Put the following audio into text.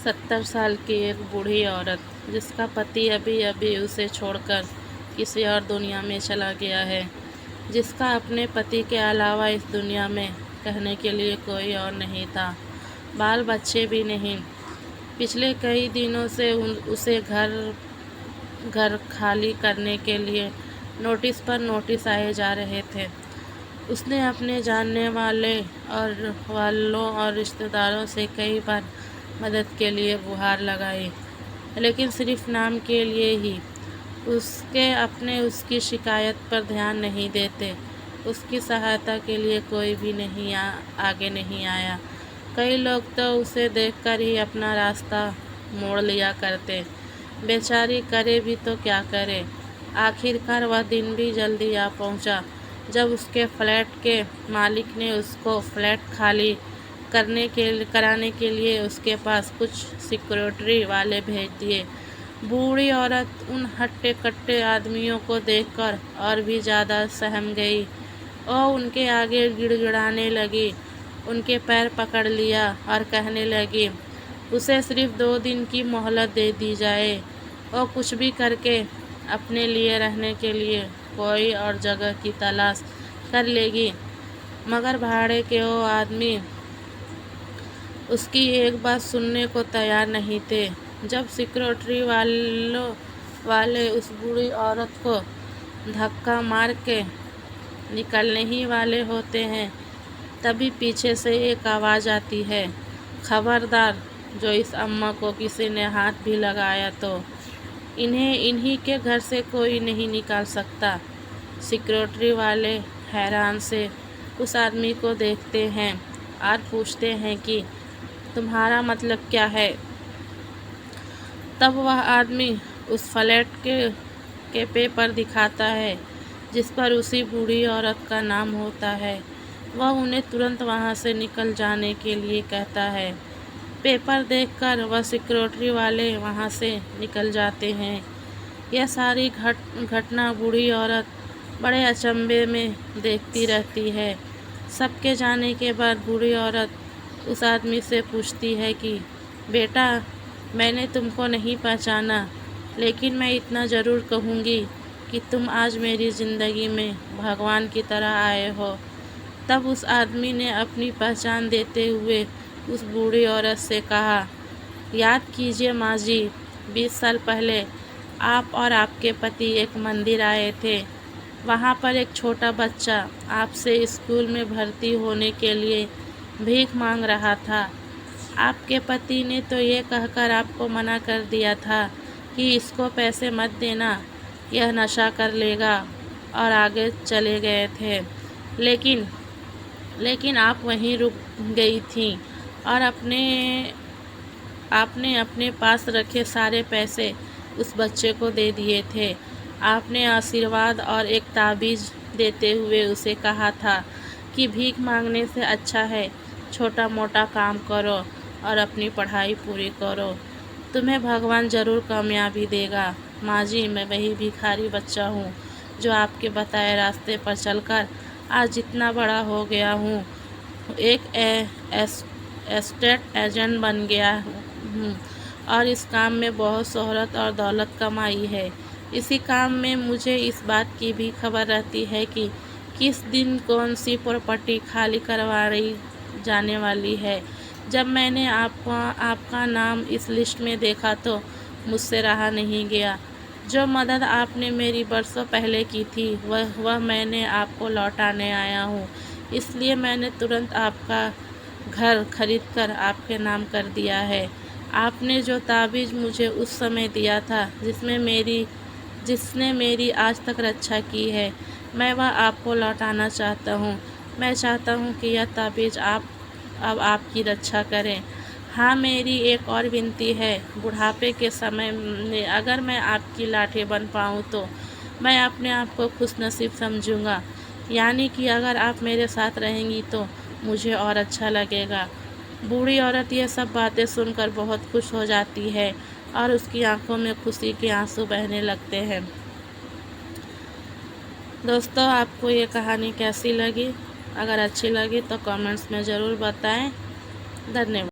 70 साल की एक बूढ़ी औरत जिसका पति अभी अभी उसे छोड़कर किसी और दुनिया में चला गया है, जिसका अपने पति के अलावा इस दुनिया में कहने के लिए कोई और नहीं था, बाल बच्चे भी नहीं। पिछले कई दिनों से उसे घर खाली करने के लिए नोटिस पर नोटिस आए जा रहे थे। उसने अपने जानने वालों और रिश्तेदारों से कई बार मदद के लिए गुहार लगाई, लेकिन सिर्फ नाम के लिए ही। उसकी शिकायत पर ध्यान नहीं देते। उसकी सहायता के लिए कोई भी आगे नहीं आया। कई लोग तो उसे देखकर ही अपना रास्ता मोड़ लिया करते। बेचारी करे भी तो क्या करे। आखिरकार वह दिन भी जल्दी आ पहुंचा, जब उसके फ्लैट के मालिक ने उसको फ्लैट खाली कराने के लिए उसके पास कुछ सिक्योरिटी वाले भेज दिए। बूढ़ी औरत उन हट्टे कट्टे आदमियों को देखकर और भी ज़्यादा सहम गई और उनके आगे गिड़गिड़ाने लगी। उनके पैर पकड़ लिया और कहने लगी, उसे सिर्फ 2 दिन की मोहलत दे दी जाए और कुछ भी करके अपने लिए रहने के लिए कोई और जगह की तलाश कर लेगी। मगर भाड़े के वो आदमी उसकी एक बात सुनने को तैयार नहीं थे। जब सिक्योरिटी वाले उस बूढ़ी औरत को धक्का मार के निकलने ही वाले होते हैं, तभी पीछे से एक आवाज़ आती है, खबरदार, जो इस अम्मा को किसी ने हाथ भी लगाया तो इन्हीं के घर से कोई नहीं निकाल सकता। सिक्योरिटी वाले हैरान से उस आदमी को देखते हैं और पूछते हैं कि तुम्हारा मतलब क्या है। तब वह आदमी उस फ्लैट के पेपर दिखाता है जिस पर उसी बूढ़ी औरत का नाम होता है। वह उन्हें तुरंत वहां से निकल जाने के लिए कहता है। पेपर देखकर वह सिक्योरिटी वाले वहां से निकल जाते हैं। यह सारी घटना बूढ़ी औरत बड़े अचंभे में देखती रहती है। सबके जाने के बाद बूढ़ी औरत उस आदमी से पूछती है कि बेटा, मैंने तुमको नहीं पहचाना, लेकिन मैं इतना ज़रूर कहूँगी कि तुम आज मेरी ज़िंदगी में भगवान की तरह आए हो। तब उस आदमी ने अपनी पहचान देते हुए उस बूढ़ी औरत से कहा, याद कीजिए माँ जी, 20 साल पहले आप और आपके पति एक मंदिर आए थे। वहाँ पर एक छोटा बच्चा आपसे स्कूल में भर्ती होने के लिए भीख मांग रहा था। आपके पति ने तो ये कहकर आपको मना कर दिया था कि इसको पैसे मत देना, यह नशा कर लेगा, और आगे चले गए थे। लेकिन आप वहीं रुक गई थीं और आपने अपने पास रखे सारे पैसे उस बच्चे को दे दिए थे। आपने आशीर्वाद और एक ताबीज़ देते हुए उसे कहा था कि भीख मांगने से अच्छा है छोटा मोटा काम करो और अपनी पढ़ाई पूरी करो, तुम्हें भगवान ज़रूर कामयाबी देगा। माँ जी, मैं वही भिखारी बच्चा हूँ जो आपके बताए रास्ते पर चलकर आज जितना बड़ा हो गया हूँ। एक एस्टेट एजेंट बन गया हूँ और इस काम में बहुत शोहरत और दौलत कमाई है। इसी काम में मुझे इस बात की भी खबर रहती है कि किस दिन कौन सी प्रॉपर्टी खाली करवाई जाने वाली है। जब मैंने आपका नाम इस लिस्ट में देखा तो मुझसे रहा नहीं गया। जो मदद आपने मेरी बरसों पहले की थी वह मैंने आपको लौटाने आया हूँ। इसलिए मैंने तुरंत आपका घर खरीदकर आपके नाम कर दिया है। आपने जो ताबीज़ मुझे उस समय दिया था जिसने मेरी आज तक रक्षा की है, मैं वह आपको लौटाना चाहता हूँ। मैं चाहता हूँ कि यह ताबीज़ अब आपकी रक्षा करें। हाँ, मेरी एक और विनती है, बुढ़ापे के समय में अगर मैं आपकी लाठी बन पाऊँ तो मैं अपने आप को खुशनसीब समझूँगा। यानी कि अगर आप मेरे साथ रहेंगी तो मुझे और अच्छा लगेगा। बूढ़ी औरत ये सब बातें सुनकर बहुत खुश हो जाती है और उसकी आंखों में खुशी के आंसू बहने लगते हैं। दोस्तों, आपको ये कहानी कैसी लगी? अगर अच्छी लगी तो कमेंट्स में ज़रूर बताएं। धन्यवाद।